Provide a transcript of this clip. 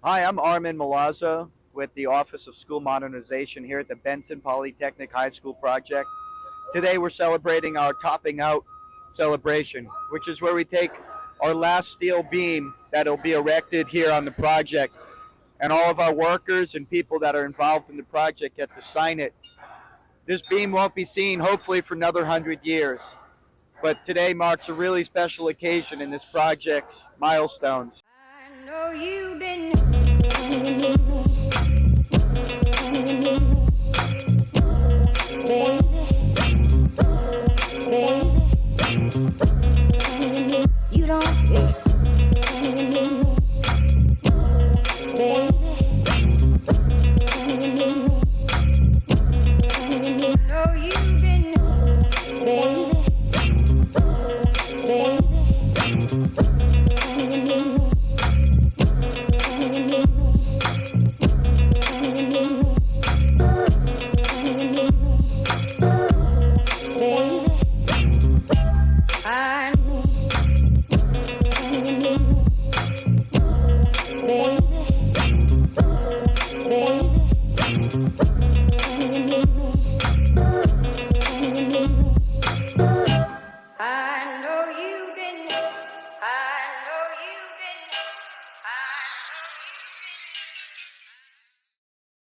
Hi, I'm Armin Milazzo with the Office of School Modernization here at the Benson Polytechnic High School project. Today we're celebrating our topping out celebration, which is where we take our last steel beam that'll be erected here on the project, and all of our workers and people that are involved in the project get to sign it. This beam won't be seen hopefully for another 100 years, but today marks a really special occasion in this project's milestones. I know you've been baby, you don't baby, know you've been baby, I